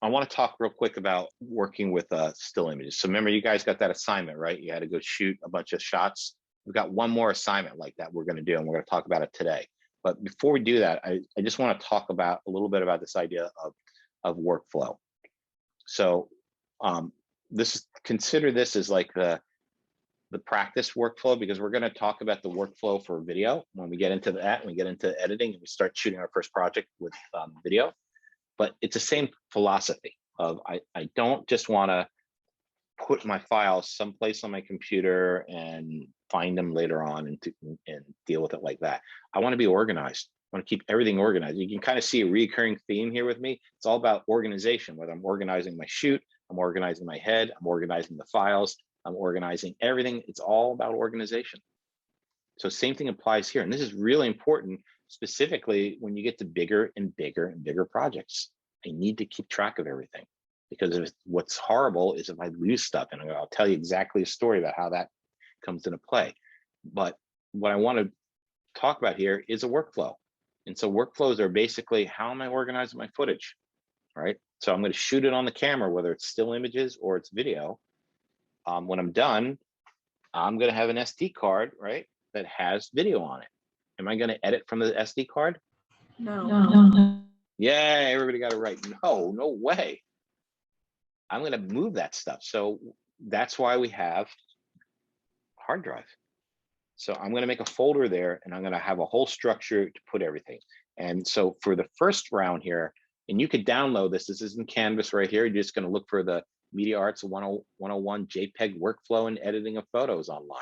I want to talk real quick about working with still images. So remember, you guys got that assignment, right? You had to go shoot a bunch of shots. We've got one more assignment like that we're going to do, and we're going to talk about it today. But before we do that, I just want to talk about a little bit about this idea of workflow. So consider this as like the practice workflow, because we're going to talk about the workflow for video when we get into that, when we get into editing and we start shooting our first project with video. But it's the same philosophy of I don't just want to put my files someplace on my computer and find them later on and deal with it like that. I want to be organized. I want to keep everything organized. You can kind of see a recurring theme here with me. It's all about organization, whether I'm organizing my shoot, I'm organizing my head, I'm organizing the files, I'm organizing everything. It's all about organization. So same thing applies here. And this is really important, specifically when you get to bigger and bigger and bigger projects. I need to keep track of everything, because what's horrible is if I lose stuff, and I'll tell you exactly a story about how that comes into play. But what I want to talk about here is a workflow. And so workflows are basically, how am I organizing my footage, right? So I'm going to shoot it on the camera, whether it's still images or it's video. When I'm done, I'm going to have an SD card, right, that has video on it. Am I going to edit from the SD card? No. Yeah, everybody got it right. No way. I'm going to move that stuff. So that's why we have hard drive. So I'm going to make a folder there, and I'm going to have a whole structure to put everything. And so for the first round here, and you could download this. This is in Canvas right here. You're just going to look for the Media Arts 101 JPEG workflow and editing of photos online.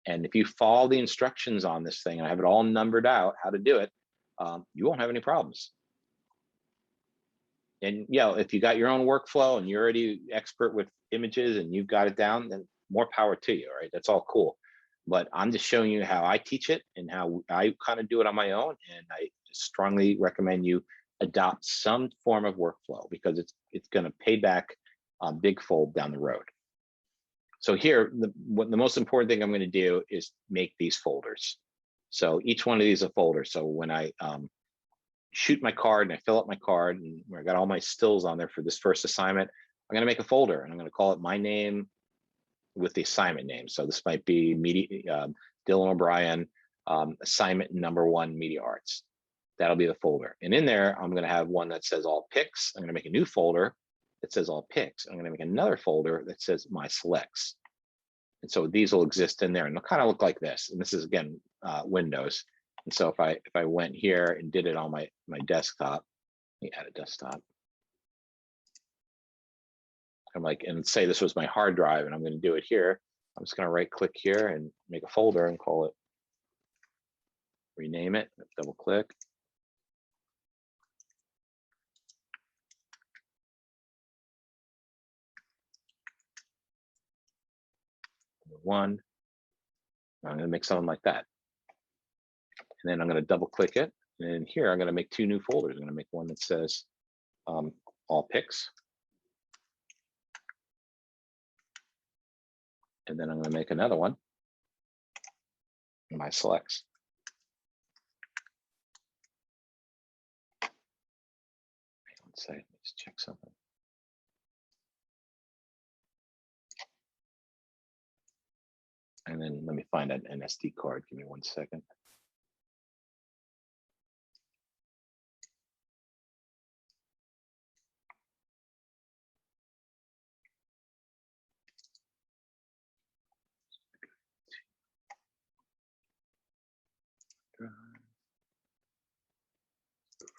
And if you follow the instructions on this thing, and I have it all numbered out how to do it, you won't have any problems. And yeah, if you got your own workflow and you're already expert with images and you've got it down, then more power to you, right? That's all cool. But I'm just showing you how I teach it and how I kind of do it on my own. And I strongly recommend you adopt some form of workflow, because it's going to pay back big fold down the road. So here, the most important thing I'm going to do is make these folders. So each one of these is a folder. So when I shoot my card and I fill up my card, and I got all my stills on there for this first assignment, I'm going to make a folder, and I'm going to call it my name with the assignment name. So this might be Dylan O'Brien, assignment #1 Media Arts. That'll be the folder. And in there, I'm going to have one that says all pics. I'm going to make a new folder that says all pics. I'm going to make another folder that says my selects. And so these will exist in there, and they'll kind of look like this. And this is, again, Windows. And so if I went here and did it on my desktop, let me add a desktop. I'm like, and say this was my hard drive, and I'm going to do it here. I'm just going to right click here and make a folder and call it, rename it, double click. One. I'm going to make something like that. And then I'm going to double click it. And here I'm going to make two new folders. I'm going to make one that says all pics. And then I'm going to make another one, my selects. Let's say, let's check something. And then let me find an SD card. Give me 1 second.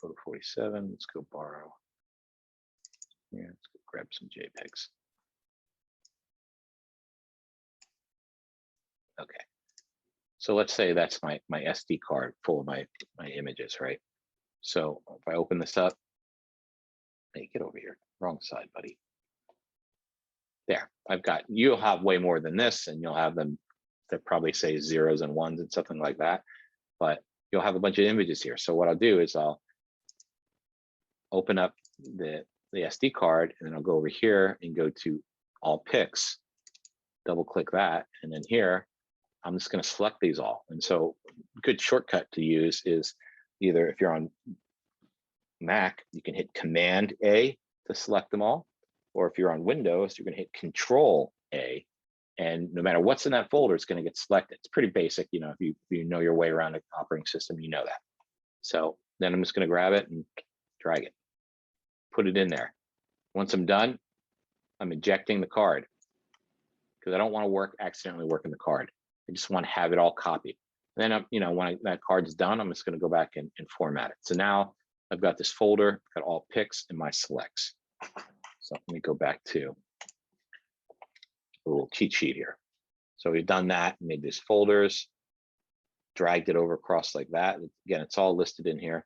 Photo 47. Let's go borrow. Yeah, let's go grab some JPEGs. Okay. So let's say that's my SD card full of my images, right? So if I open this up, hey, get over here, wrong side, buddy. There, you'll have way more than this, and you'll have them that probably say zeros and ones and something like that, but you'll have a bunch of images here. So what I'll do is I'll open up the SD card, and then I'll go over here and go to all pics, double click that, and then here, I'm just going to select these all. And so a good shortcut to use is either, if you're on Mac, you can hit Command A to select them all. Or if you're on Windows, you're going to hit Control A, and no matter what's in that folder, it's going to get selected. It's pretty basic, you know, if you know your way around an operating system, you know that. So then I'm just going to grab it and drag it, put it in there. Once I'm done, I'm ejecting the card because I don't want to accidentally work in the card. I just want to have it all copied. And then, you know, when that card is done, I'm just going to go back and format it. So now I've got this folder, got all pics and my selects. So let me go back to a little cheat sheet here. So we've done that, made these folders, dragged it over across like that. Again, it's all listed in here.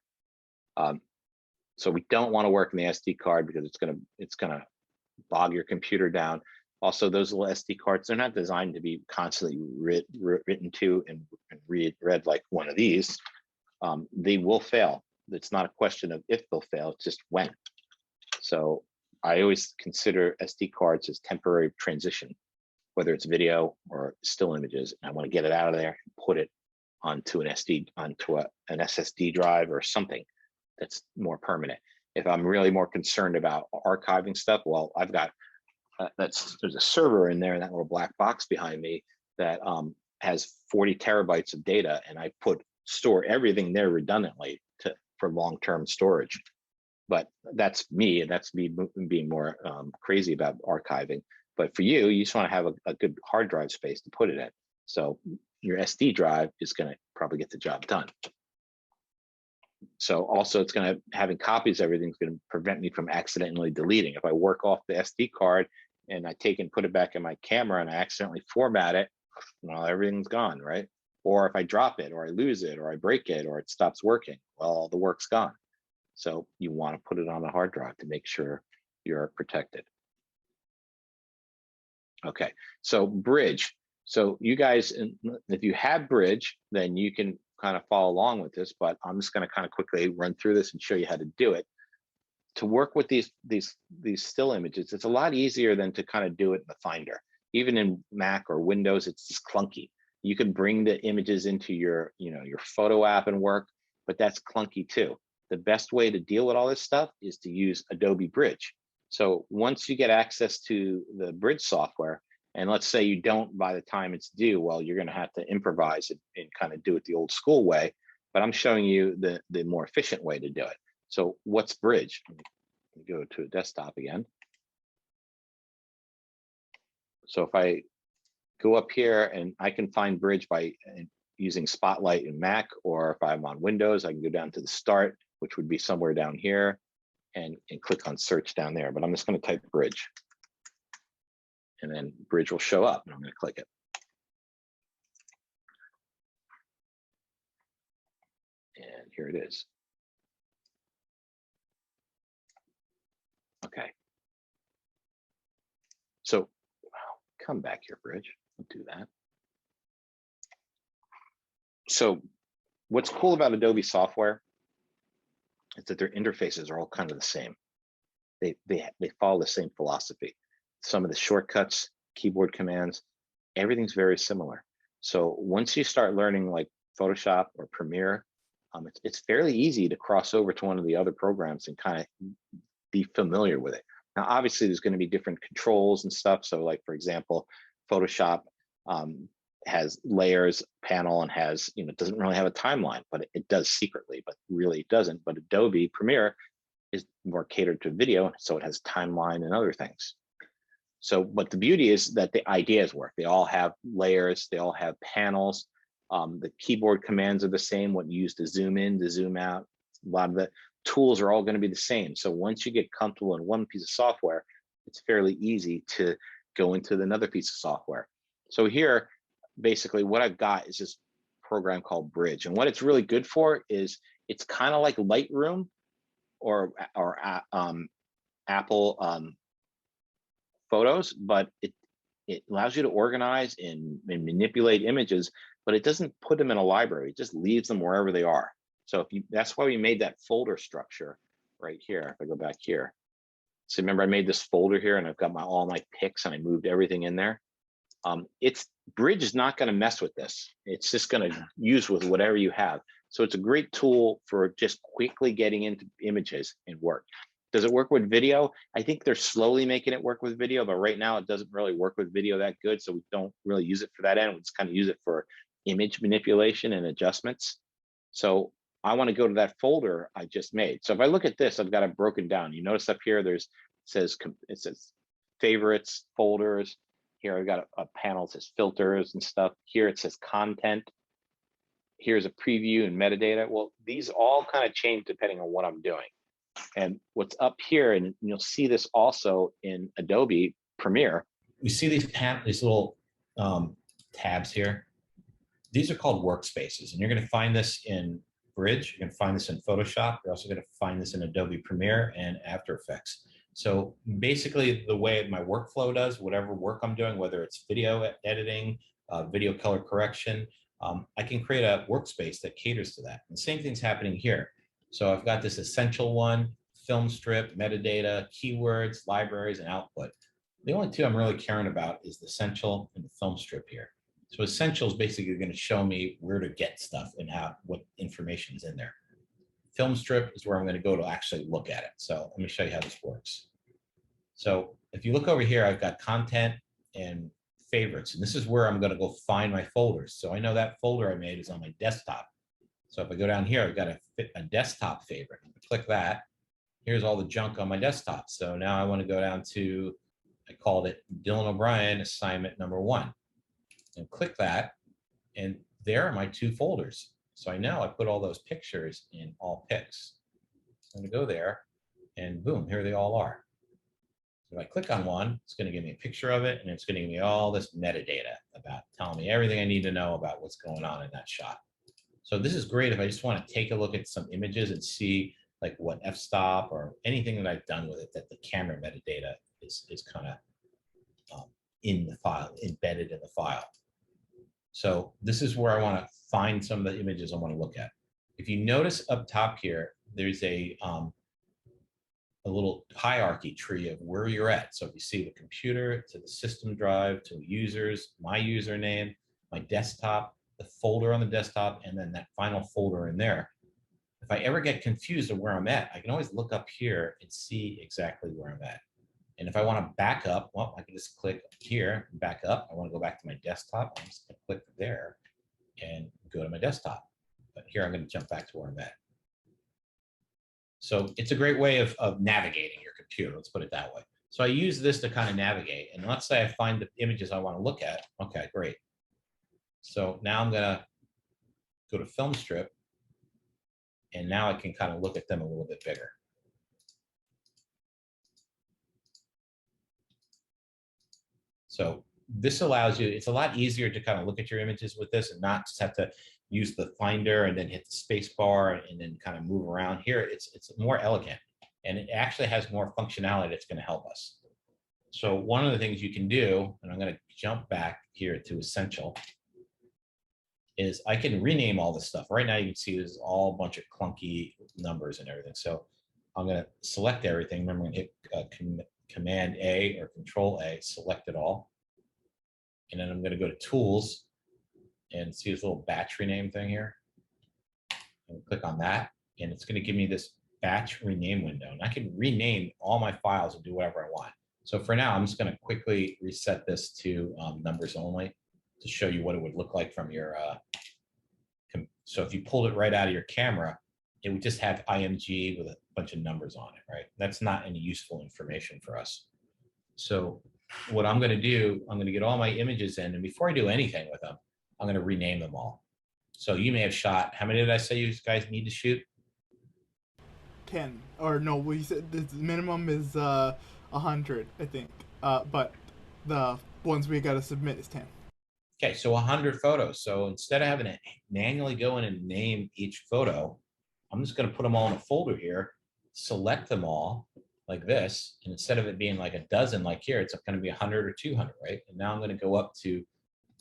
So we don't want to work in the SD card because it's gonna bog your computer down. Also, those little SD cards, they're not designed to be constantly written to and read like one of these. They will fail. It's not a question of if they'll fail, it's just when. So I always consider SD cards as temporary transition, whether it's video or still images. And I want to get it out of there and put it onto an SSD drive or something that's more permanent. If I'm really more concerned about archiving stuff, well, I've got there's a server in there in that little black box behind me that has 40 terabytes of data, and I store everything there redundantly for long-term storage. But that's me, and that's me being more crazy about archiving. But for you, you just want to have a good hard drive space to put it in. So your SD drive is going to probably get the job done. So also it's going to, having copies of everything is going to prevent me from accidentally deleting. If I work off the SD card and I take and put it back in my camera and I accidentally format it, well, everything's gone, right? Or if I drop it or I lose it or I break it or it stops working, well, all the work's gone. So you want to put it on a hard drive to make sure you're protected. Okay, so Bridge. So you guys, if you have Bridge, then you can kind of follow along with this, but I'm just going to kind of quickly run through this and show you how to do it. To work with these still images, it's a lot easier than to kind of do it in the Finder. Even in Mac or Windows, it's just clunky. You can bring the images into your photo app and work, but that's clunky too. The best way to deal with all this stuff is to use Adobe Bridge. So once you get access to the Bridge software, and let's say you don't by the time it's due, well, you're going to have to improvise and kind of do it the old school way. But I'm showing you the more efficient way to do it. So what's Bridge? Let me go to a desktop again. So if I go up here and I can find Bridge by using Spotlight in Mac, or if I'm on Windows, I can go down to the start, which would be somewhere down here, and click on search down there. But I'm just going to type Bridge. And then Bridge will show up, and I'm going to click it. And here it is. Okay. So come back here, Bridge. I'll do that. So what's cool about Adobe software is that their interfaces are all kind of the same. They follow the same philosophy. Some of the shortcuts, keyboard commands, everything's very similar. So once you start learning like Photoshop or Premiere, it's fairly easy to cross over to one of the other programs and kind of be familiar with it. Now, obviously, there's going to be different controls and stuff. So like, for example, Photoshop has layers panel and has, doesn't really have a timeline, but it does secretly, but really it doesn't. But Adobe Premiere is more catered to video, so it has timeline and other things. So, but the beauty is that the ideas work. They all have layers, they all have panels. The keyboard commands are the same, what you use to zoom in, to zoom out. A lot of the tools are all going to be the same. So once you get comfortable in one piece of software, it's fairly easy to go into another piece of software. So here, basically what I've got is this program called Bridge. And what it's really good for is it's kind of like Lightroom or Apple Photos, but it allows you to organize and manipulate images, but it doesn't put them in a library. It just leaves them wherever they are. So that's why we made that folder structure right here. If I go back here, so remember I made this folder here and I've got all my pics and I moved everything in there. Bridge is not going to mess with this. It's just going to use with whatever you have. So it's a great tool for just quickly getting into images and work. Does it work with video? I think they're slowly making it work with video, but right now it doesn't really work with video that good. So we don't really use it for that end. We just kind of use it for image manipulation and adjustments. So I want to go to that folder I just made. So if I look at this, I've got it broken down. You notice up here, it says favorites, folders. Here I've got a panel that says filters and stuff. Here it says content. Here's a preview and metadata. Well, these all kind of change depending on what I'm doing. And what's up here, and you'll see this also in Adobe Premiere. We see these little tabs here. These are called workspaces, and you're going to find this in Bridge. You're going to find this in Photoshop. You're also going to find this in Adobe Premiere and After Effects. So basically, the way my workflow does, whatever work I'm doing, whether it's video editing, video color correction, I can create a workspace that caters to that. And the same thing's happening here. So I've got this essential one, film strip, metadata, keywords, libraries, and output. The only two I'm really caring about is the essential and the film strip here. So essential is basically going to show me where to get stuff and what information is in there. Film strip is where I'm going to go to actually look at it. So let me show you how this works. So if you look over here, I've got content and favorites, and this is where I'm going to go find my folders. So I know that folder I made is on my desktop. So if I go down here, I've got a desktop favorite. Click that. Here's all the junk on my desktop. So now I want to go down to, I called it Dylan O'Brien assignment number 1. And click that. And there are my 2 folders. So I know I put all those pictures in all pics. So I'm going to go there and boom, here they all are. If I click on one, it's going to give me a picture of it, and it's going to give me all this metadata about telling me everything I need to know about what's going on in that shot. So this is great if I just want to take a look at some images and see like what f-stop or anything that I've done with it, that the camera metadata is kind of in the file, embedded in the file. So this is where I want to find some of the images I want to look at. If you notice up top here, there's a little hierarchy tree of where you're at. So if you see the computer to the system drive to users, my username, my desktop, the folder on the desktop, and then that final folder in there. If I ever get confused of where I'm at, I can always look up here and see exactly where I'm at. And if I want to back up, well, I can just click here, back up. I want to go back to my desktop. I'm just going to click there and go to my desktop. But here I'm going to jump back to where I'm at. So it's a great way of navigating your computer. Let's put it that way. So I use this to kind of navigate. And let's say I find the images I want to look at. Okay, great. So now I'm going to go to film strip. And now I can kind of look at them a little bit bigger. So this allows you, it's a lot easier to kind of look at your images with this and not just have to use the finder and then hit the space bar and then kind of move around. Here, it's more elegant, and it actually has more functionality that's going to help us. So one of the things you can do, and I'm going to jump back here to essential, is I can rename all this stuff. Right now you can see there's all a bunch of clunky numbers and everything. So I'm going to select everything. Remember, I'm going to hit Command A or Control A, select it all. And then I'm going to go to Tools and see this little batch rename thing here. And click on that, and it's going to give me this batch rename window. And I can rename all my files and do whatever I want. So for now, I'm just going to quickly reset this to numbers only to show you what it would look like from your, so if you pulled it right out of your camera, it would just have IMG with a bunch of numbers on it, right? That's not any useful information for us. So what I'm going to do, I'm going to get all my images in, and before I do anything with them, I'm going to rename them all. So you may have shot, how many did I say you guys need to shoot? 10. Or no, we said the minimum is 100, I think. But the ones we got to submit is 10. Okay, so 100 photos. So instead of having to manually go in and name each photo, I'm just going to put them all in a folder here, select them all like this. And instead of it being like a dozen like here, it's going to be 100 or 200, right? And now I'm going to go up to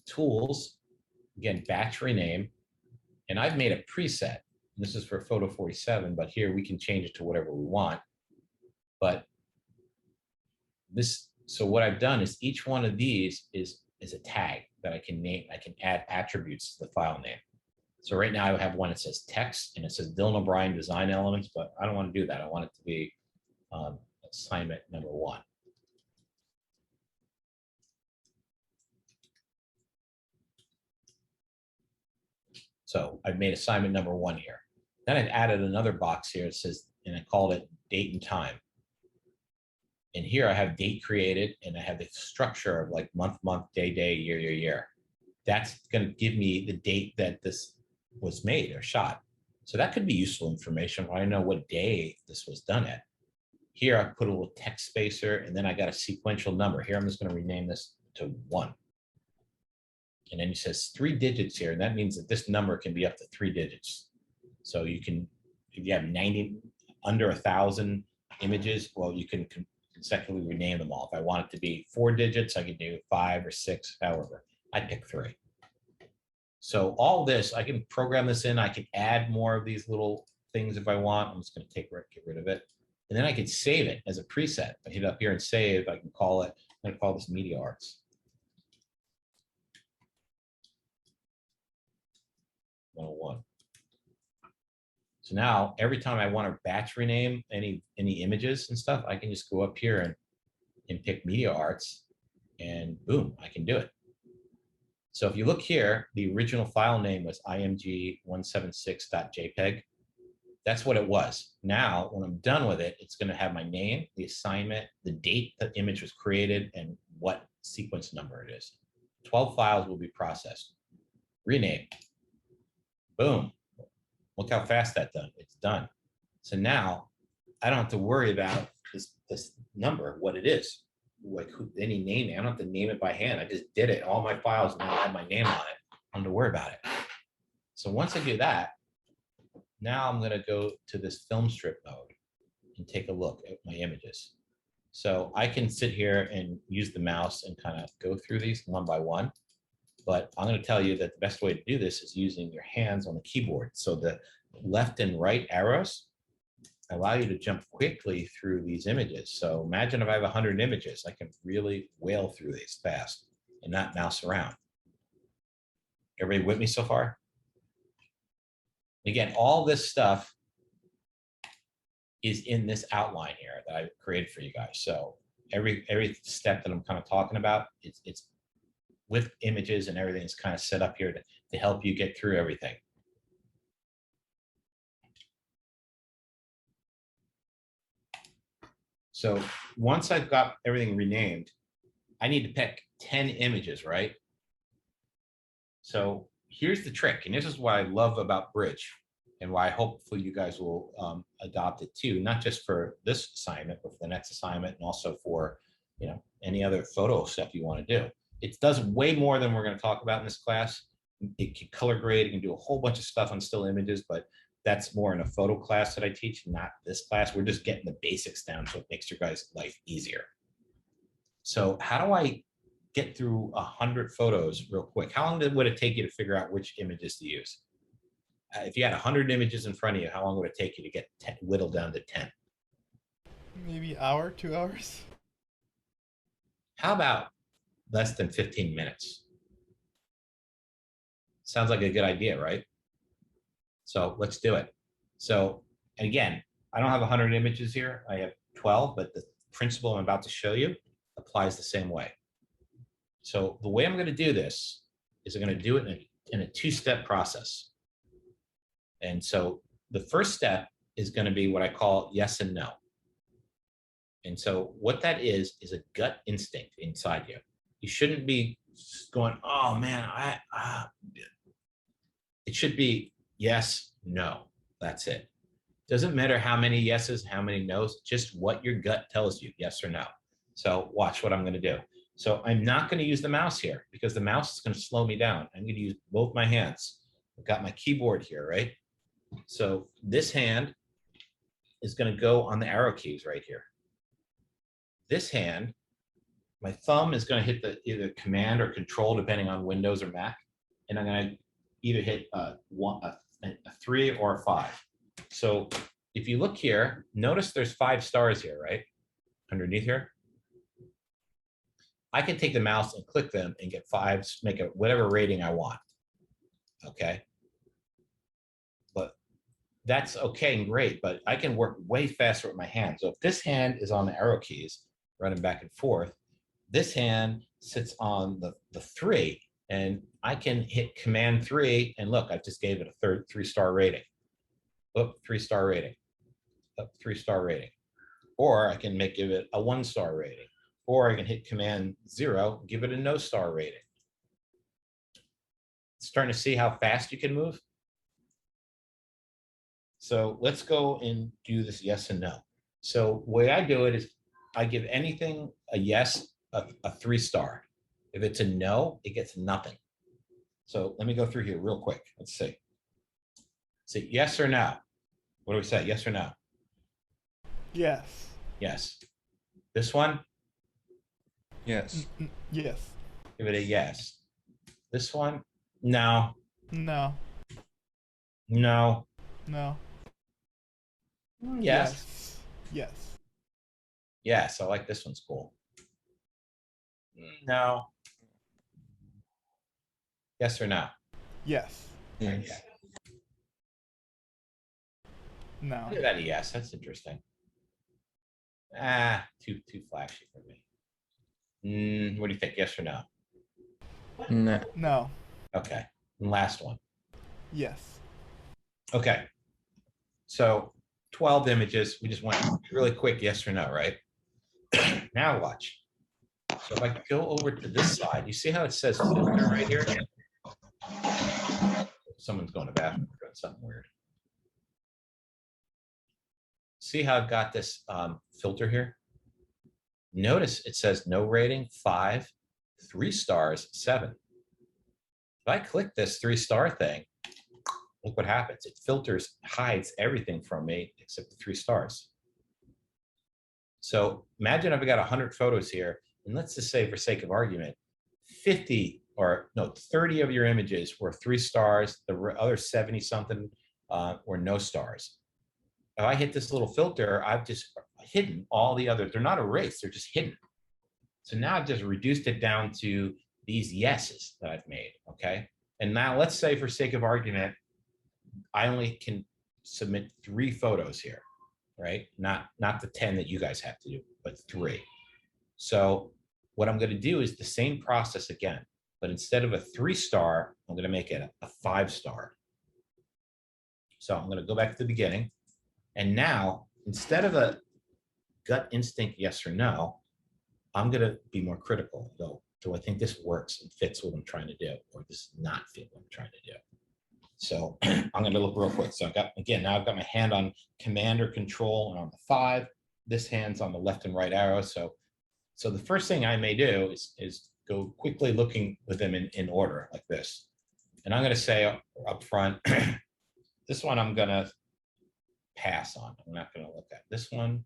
Tools, again, batch rename. And I've made a preset. This is for photo 47, but here we can change it to whatever we want. But this, so what I've done is each one of these is a tag that I can name. I can add attributes to the file name. So right now I have one that says text and it says Dylan O'Brien design elements, but I don't want to do that. I want it to be assignment number 1. So I've made assignment number 1 here. Then I've added another box here. It says, and I called it date and time. And here I have date created, and I have the structure of like month, day, year, year. That's going to give me the date that this was made or shot. So that could be useful information. I know what day this was done at. Here I put a little text spacer, and then I got a sequential number. Here I'm just going to rename this to 1. And then it says 3 digits here, and that means that this number can be up to 3 digits. So you can, if you have 90, under 1,000 images, well, you can consecutively rename them all. If I want it to be 4 digits, I can do 5 or 6, however. I pick 3. So all this, I can program this in. I can add more of these little things if I want. I'm just going to get rid of it. And then I can save it as a preset. I hit up here and save. I can call it, I'm going to call this Media Arts. 101. So now every time I want to batch rename any images and stuff, I can just go up here and pick Media Arts, and boom, I can do it. So if you look here, the original file name was img176.jpg. That's what it was. Now, when I'm done with it, it's going to have my name, the assignment, the date the image was created, and what sequence number it is. 12 files will be processed. Rename. Boom. Look how fast that's done. It's done. So now I don't have to worry about this number, what it is. Like any name, I don't have to name it by hand. I just did it. All my files now have my name on it. I don't have to worry about it. So once I do that, now I'm going to go to this film strip mode and take a look at my images. So I can sit here and use the mouse and kind of go through these one by one. But I'm going to tell you that the best way to do this is using your hands on the keyboard. So the left and right arrows allow you to jump quickly through these images. So imagine if I have 100 images, I can really whale through these fast and not mouse around. Everybody with me so far? Again, all this stuff is in this outline here that I created for you guys. So every step that I'm kind of talking about, it's with images and everything is kind of set up here to help you get through everything. So once I've got everything renamed, I need to pick 10 images, right? So here's the trick, and this is what I love about Bridge and why hopefully you guys will adopt it too, not just for this assignment, but for the next assignment and also for any other photo stuff you want to do. It does way more than we're going to talk about in this class. It can color grade, it can do a whole bunch of stuff on still images, but that's more in a photo class that I teach, not this class. We're just getting the basics down so it makes your guys' life easier. So how do I get through 100 photos real quick? How long would it take you to figure out which images to use? If you had 100 images in front of you, how long would it take you to get whittled down to 10? Maybe hour, 2 hours. How about less than 15 minutes? Sounds like a good idea, right? So let's do it. So again, I don't have 100 images here. I have 12, but the principle I'm about to show you applies the same way. So the way I'm going to do this is I'm going to do it in a two-step process. And so the first step is going to be what I call yes and no. And so what that is a gut instinct inside you. You shouldn't be going, oh man, it should be yes, no, that's it. Doesn't matter how many yeses, how many nos, just what your gut tells you, yes or no. So watch what I'm going to do. So I'm not going to use the mouse here because the mouse is going to slow me down. I'm going to use both my hands. I've got my keyboard here, right? So this hand is going to go on the arrow keys right here. This hand, my thumb is going to hit the either command or control depending on Windows or Mac. And I'm going to either hit a 3 or a 5. So if you look here, notice there's 5 stars here, right? Underneath here. I can take the mouse and click them and get 5s, make whatever rating I want. Okay. But that's okay and great, but I can work way faster with my hand. So if this hand is on the arrow keys, running back and forth, this hand sits on the 3, and I can hit Command 3, and look, I just gave it a 3-star rating. Oh, 3-star rating. Oh, 3-star rating. Or I can give it a 1-star rating. Or I can hit Command 0 and give it a no-star rating. Starting to see how fast you can move. So let's go and do this yes and no. So the way I do it is I give anything a yes, a 3-star. If it's a no, it gets nothing. So let me go through here real quick. Let's see. Say yes or no. What do we say? Yes or no? Yes. Yes. This one? Yes. Yes. Give it a yes. This one? No. No. No. No. Yes. Yes. Yes, I like this one's cool. No. Yes or no? Yes. Yes. No. Look at that yes. That's interesting. Too flashy for me. What do you think? Yes or no? No. No. Okay. And last one. Yes. Okay. So 12 images. We just went really quick yes or no, right? Now watch. So if I go over to this side, you see how it says filter right here? Someone's going to bathroom, doing something weird. See how I've got this filter here? Notice it says no rating, 5, 3 stars, 7. If I click this 3-star thing, look what happens. It filters, hides everything from me except the 3 stars. So imagine I've got 100 photos here, and let's just say for sake of argument, 50 or no, 30 of your images were 3 stars, the other 70 something were no stars. If I hit this little filter, I've just hidden all the others. They're not erased, they're just hidden. So now I've just reduced it down to these yeses that I've made, okay? And now let's say for sake of argument, I only can submit 3 photos here, right? Not the 10 that you guys have to do, but 3. So what I'm gonna do is the same process again, but instead of a 3-star, I'm gonna make it a 5-star. So I'm gonna go back to the beginning. And now, instead of a gut instinct yes or no, I'm gonna be more critical. Go, do I think this works and fits what I'm trying to do, or does not fit what I'm trying to do? So I'm gonna look real quick. So I've got, again, now I've got my hand on command or control and on the 5. This hand's on the left and right arrow. So the first thing I may do is go quickly looking with them in order like this. And I'm gonna say up front, this one I'm gonna pass on. I'm not gonna look at this one.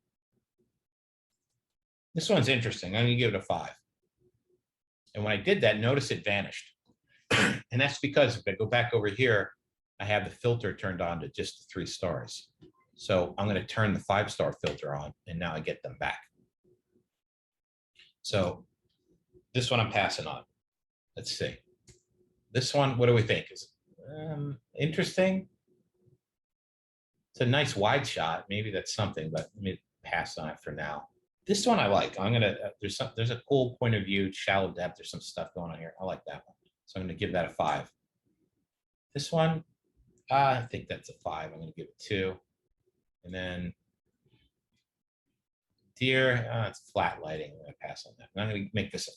This one's interesting. I'm gonna give it a 5. And when I did that, notice it vanished. And that's because if I go back over here, I have the filter turned on to just the 3 stars. So I'm gonna turn the 5-star filter on, and now I get them back. So this one I'm passing on. Let's see. This one, what do we think? Is interesting? It's a nice wide shot. Maybe that's something, but let me pass on it for now. This one I like. I'm gonna, there's a cool point of view, shallow depth. There's some stuff going on here. I like that one. So I'm gonna give that a 5. This one, I think that's a 5. I'm gonna give it 2. And then deer, it's flat lighting. I'm gonna pass on that. And I'm gonna make this a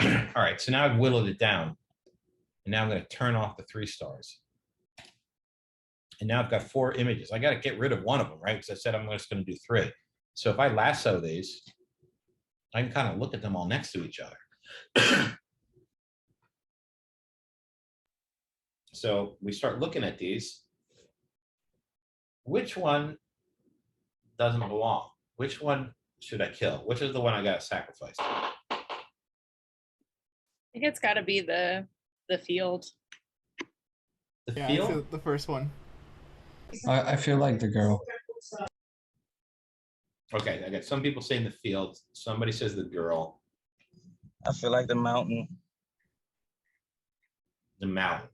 5. All right, so now I've whittled it down. And now I'm gonna turn off the 3 stars. And now I've got 4 images. I got to get rid of one of them, right? Because I said I'm just going to do 3. So if I lasso these, I can kind of look at them all next to each other. So we start looking at these. Which one doesn't belong? Which one should I kill? Which is the one I got to sacrifice? I think it's got to be the field. The Yeah, field? I feel the first one. I feel like the girl. Okay, I got some people saying the field. Somebody says the girl. I feel like the mountain. The mountain.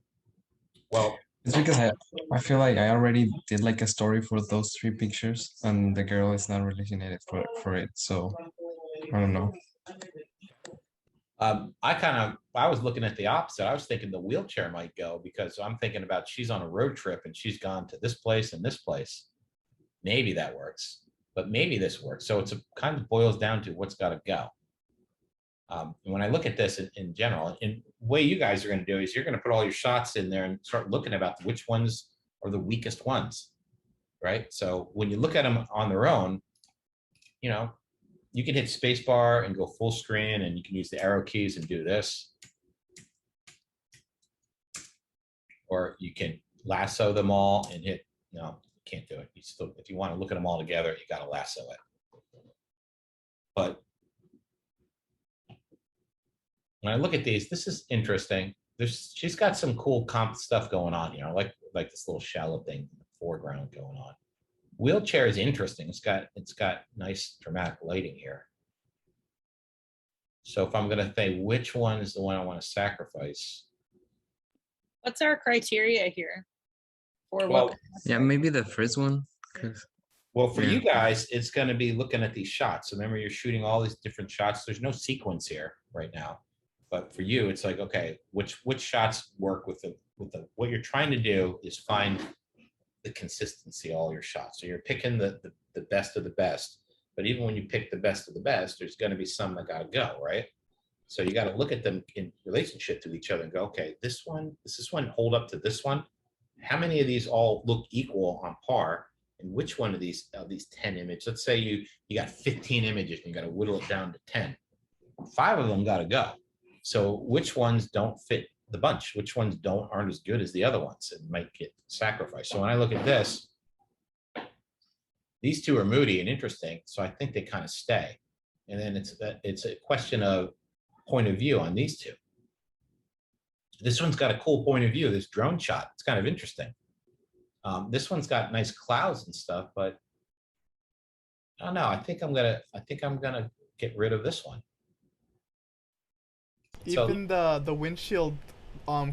Well, It's because I feel like I already did like a story for those 3 pictures, and the girl is not really in it for it. So I don't know. I was looking at the opposite. I was thinking the wheelchair might go because I'm thinking about she's on a road trip and she's gone to this place and this place. Maybe that works, but maybe this works. So it's kind of boils down to what's got to go. And when I look at this in general, and the way you guys are going to do is you're going to put all your shots in there and start looking about which ones are the weakest ones, right? So when you look at them on their own, you know, you can hit spacebar and go full screen, and you can use the arrow keys and do this. Or you can lasso them all and hit, no, you can't do it. You still, if you want to look at them all together, you got to lasso it. But when I look at these, this is interesting. She's got some cool comp stuff going on here. I like this little shallow thing in the foreground going on. Wheelchair is interesting. It's got nice dramatic lighting here. So if I'm going to say which one is the one I want to sacrifice, What's our criteria here? For well, what? Yeah, maybe the first one. 'Cause well, for you Yeah. guys, it's going to be looking at these shots. So remember, you're shooting all these different shots. There's no sequence here right now, but for you, it's like, okay, which shots work with the what you're trying to do is find the consistency of all your shots. So you're picking the best of the best. But even when you pick the best of the best, there's going to be some that got to go, right? So you got to look at them in relationship to each other and go, okay, this one, does this one hold up to this one? How many of these all look equal on par? And which one of these 10 images, let's say you got 15 images and you got to whittle it down to 10. 5 of them got to go. So which ones don't fit the bunch? Which ones aren't as good as the other ones and might get sacrificed? So when I look at this, these two are moody and interesting, so I think they kind of stay. And then it's a question of point of view on these two. This one's got a cool point of view, this drone shot. It's kind of interesting. This one's got nice clouds and stuff, but I don't know. I think I'm gonna get rid of this one. Even the windshield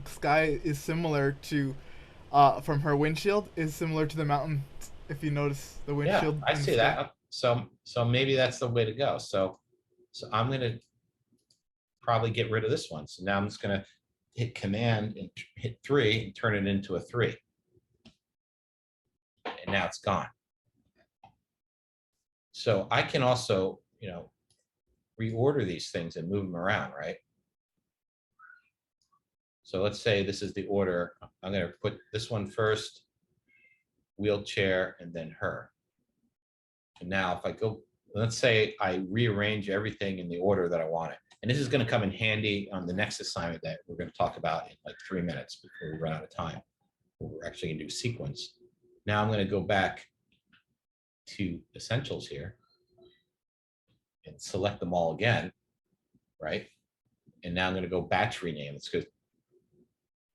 sky is similar to from her windshield is similar to the mountain. If you notice the Yeah, windshield. I and see stuff. that. So maybe that's the way to go. So I'm gonna probably get rid of this one. So now I'm just gonna hit Command and hit 3 and turn it into a 3. And now it's gone. So I can also, reorder these things and move them around, right? So let's say this is the order. I'm going to put this one first, wheelchair, and then her. And now if I go, let's say I rearrange everything in the order that I want it. And this is going to come in handy on the next assignment that we're going to talk about in like 3 minutes before we run out of time. We're actually going to do sequence. Now I'm going to go back to essentials here and select them all again, right? And now I'm going to go batch rename. It's because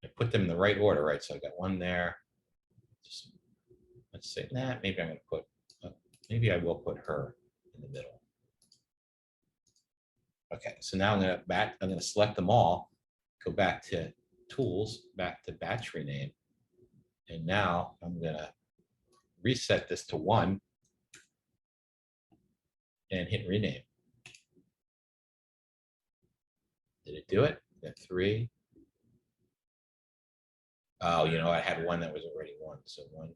I put them in the right order, right? So I got one there. Just, let's say, maybe I'm going to put, maybe I will put her in the middle. Okay, so now I'm going to select them all, go back to tools, back to batch rename. And now I'm going to reset this to 1 and hit rename. Did it do it? Got 3. Oh, I had one that was already 1. So 1,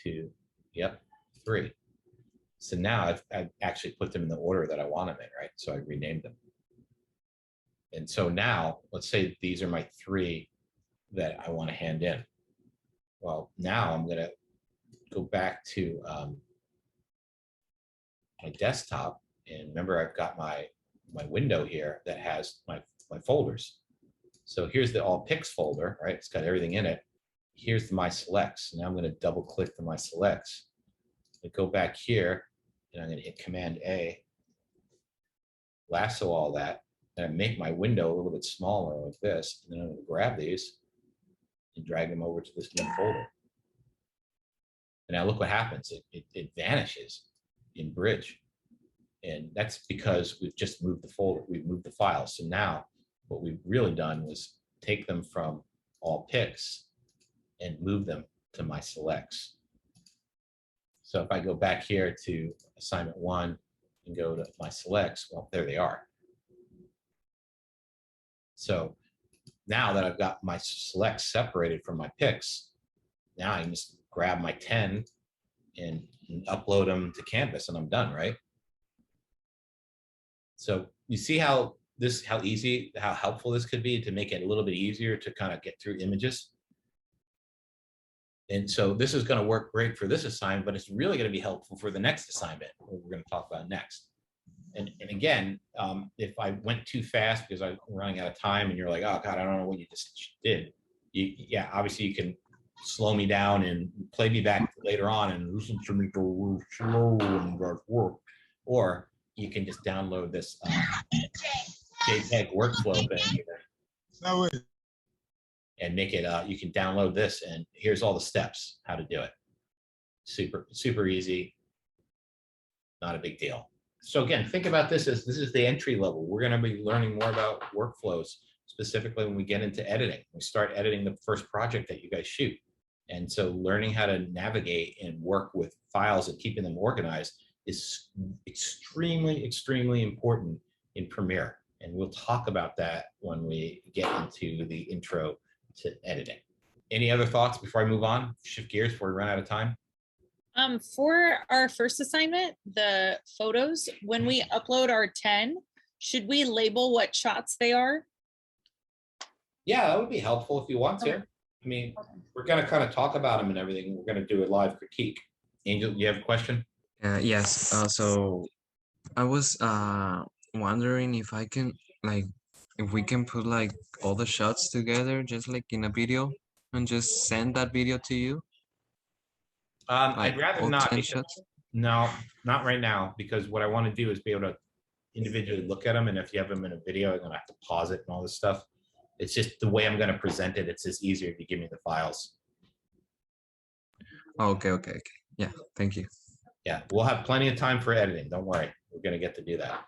2, yep, 3. So now I've actually put them in the order that I want them in, right? So I renamed them. And so now, let's say these are my 3 that I want to hand in. Well, now I'm going to go back to my desktop. And remember, I've got my window here that has my folders. So here's the all pics folder, right? It's got everything in it. Here's the my selects. Now I'm going to double click the my selects. I go back here and I'm going to hit Command A, lasso all that, and I make my window a little bit smaller like this. And then I'm going to grab these and drag them over to this new folder. And now look what happens. It vanishes in Bridge. And that's because we've just moved the folder. We've moved the files. So now what we've really done was take them from all picks and move them to my selects. So if I go back here to assignment 1 and go to my selects, well, there they are. So now that I've got my selects separated from my picks, now I can just grab my 10 and upload them to Canvas and I'm done, right? So you see how easy, how helpful this could be to make it a little bit easier to kind of get through images. And so this is going to work great for this assignment, but it's really going to be helpful for the next assignment, what we're going to talk about next. And again, if I went too fast because I'm running out of time and you're like, oh God, I don't know what you just did. Yeah, obviously you can slow me down and play me back later on and listen to me go slow and work. Or you can just download this JPEG workflow thing and make it, you can download this and here's all the steps, how to do it. Super easy, not a big deal. So again, think about this as this is the entry level. We're going to be learning more about workflows, specifically when we get into editing. We start editing the first project that you guys shoot. And so learning how to navigate and work with files and keeping them organized is extremely, extremely important in Premiere. And we'll talk about that when we get into the intro to editing. Any other thoughts before I move on? Shift gears before we run out of time. For our first assignment, the photos, when we upload our 10, should we label what shots they are? Yeah, that would be helpful if you want to. Okay. I mean, we're going to kind of talk about them and everything. We're going to do a live critique. Angel, you have a question? Yes. So I was wondering if I can if we can put like all the shots together, just like in a video, and just send that video to you. I'd rather all not. 10 Because, shots? no, not right now, because what I want to do is be able to individually look at them. And if you have them in a video, I'm going to have to pause it and all this stuff. It's just the way I'm going to present it. It's just easier if you give me the files. Okay. Yeah, thank you. Yeah, we'll have plenty of time for editing. Don't worry. We're going to get to do that.